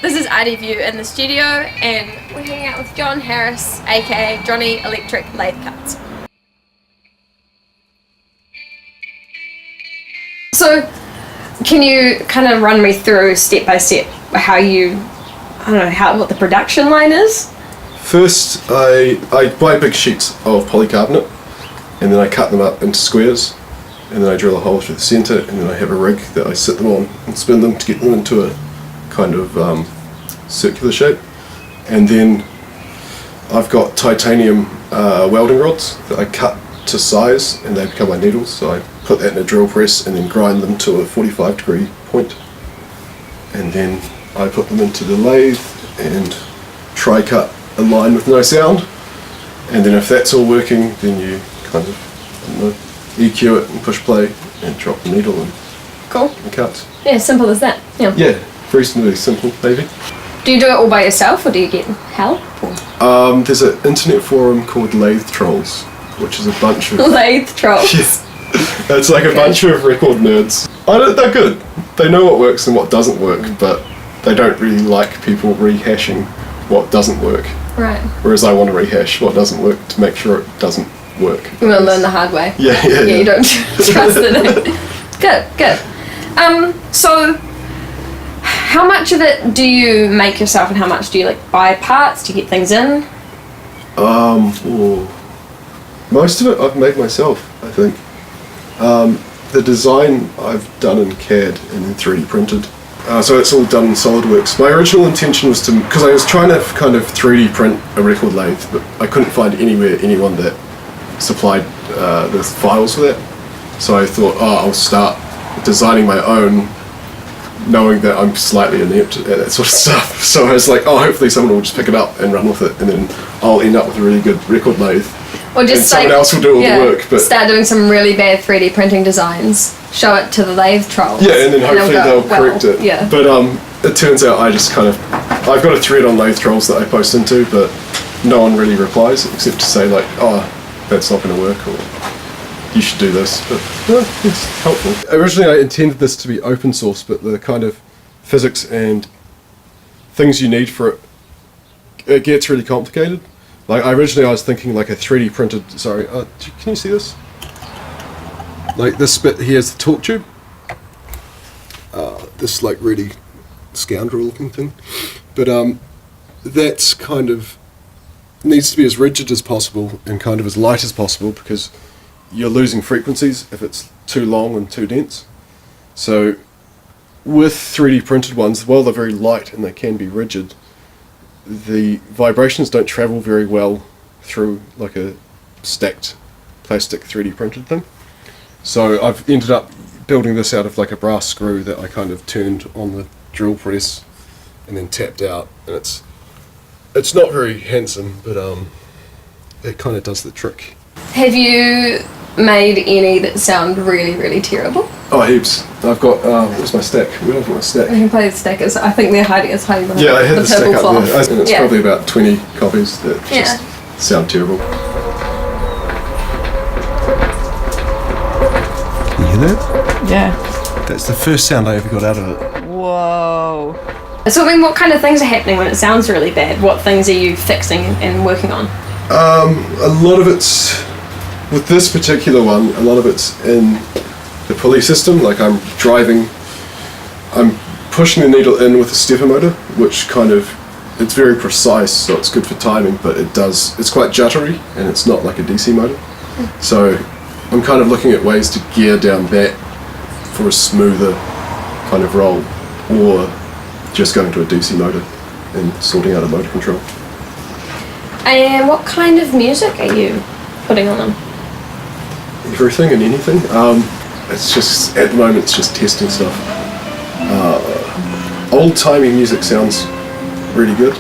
This is RDView in the studio, and we're hanging out with John Harris, aka Johnny Electric Lathe Cuts. So, can you kind of run me through step by step how you, what the production line is? First, I buy big sheets of polycarbonate, and then I cut them up into squares, and then I drill a hole through the centre, and then I have a rig that I sit them on and spin them to get them into a kind of circular shape. And then I've got titanium welding rods that I cut to size, and they become my needles, so I put that in a drill press and then grind them to a 45-degree point, and then I put them into the lathe and try cut a line with no sound, and then if that's all working, then you kind of EQ it and push play and drop the needle and cut. Yeah, simple as that. Yeah, very simple, maybe. Do you do it all by yourself, or do you get help? There's an internet forum called Lathe Trolls, which is a bunch of Lathe Trolls. Yeah. It's like a bunch of record nerds. They're good. They know what works and what doesn't work, but they don't really like people rehashing what doesn't work. Right. Whereas I want to rehash what doesn't work to make sure it doesn't work. You want to learn the hard way. Yeah. You don't trust it. Good. So how much of it do you make yourself, and how much do you buy parts? Do you get things in? Most of it I've made myself, I think. The design I've done in CAD and then 3D printed. So it's all done in SolidWorks. My original intention was because I was trying to kind of 3D print a record lathe, but I couldn't find anyone that supplied the files for that. So I thought, I'll start designing my own, knowing that I'm slightly inept at that sort of stuff. So I was like, hopefully someone will just pick it up and run with it, and then I'll end up with a really good record lathe. Or just and someone else will do all the work. But start doing some really bad 3D printing designs, show it to the lathe trolls. Yeah, and then hopefully they'll correct it. Yeah. But it turns out I've got a thread on Lathe Trolls that I post into, but no one really replies except to say that's not going to work, or you should do this. But it's helpful. Originally I intended this to be open source, but the kind of physics and things you need for it gets really complicated. Originally I was thinking a 3D printed, can you see this? This bit here is the torque tube. This really scoundrel looking thing. But that's kind of needs to be as rigid as possible and kind of as light as possible, because you're losing frequencies if it's too long and too dense. So with 3D printed ones, while they're very light and they can be rigid, the vibrations don't travel very well through a stacked plastic 3D printed thing. So I've ended up building this out of a brass screw that I kind of turned on the drill press and then tapped out, and it's not very handsome, but it kind of does the trick. Have you made any that sound really, really terrible? Oh, heaps. I've got, where's my stack? Where have I got my stack? You can play the stackers. I think they're hiding behind Yeah, I had the stack up cloth. there, and it's probably about 20 copies that just sound terrible. Can you hear that? Yeah. That's the first sound I ever got out of it. Whoa. So what kind of things are happening when it sounds really bad? What things are you fixing and working on? A lot of it's, with this particular one, a lot of it's in the pulley system. I'm pushing the needle in with a stepper motor, which it's very precise, so it's good for timing, but it's quite juttery, and it's not like a DC motor. So I'm kind of looking at ways to gear down that for a smoother kind of roll, or just going to a DC motor and sorting out a motor control. And what kind of music are you putting on them? Everything and anything. It's just, at the moment, it's just testing stuff. Old-timey music sounds really good.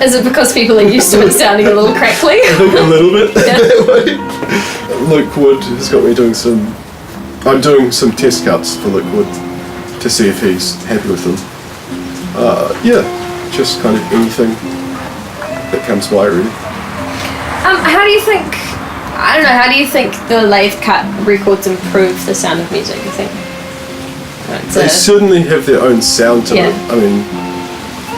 Is it because people are used to it sounding a little crackly? I think a little bit that way. Luke Wood has got me doing I'm doing some test cuts for Luke Wood to see if he's happy with them. Just kind of anything that comes by, really. How do you think the lathe cut records improve the sound of music, you think? They certainly have their own sound to it. I mean,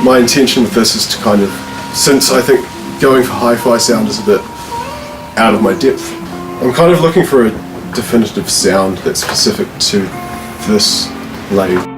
my intention with this is to kind of, since I think going for hi-fi sound is a bit out of my depth, I'm kind of looking for a definitive sound that's specific to this lathe.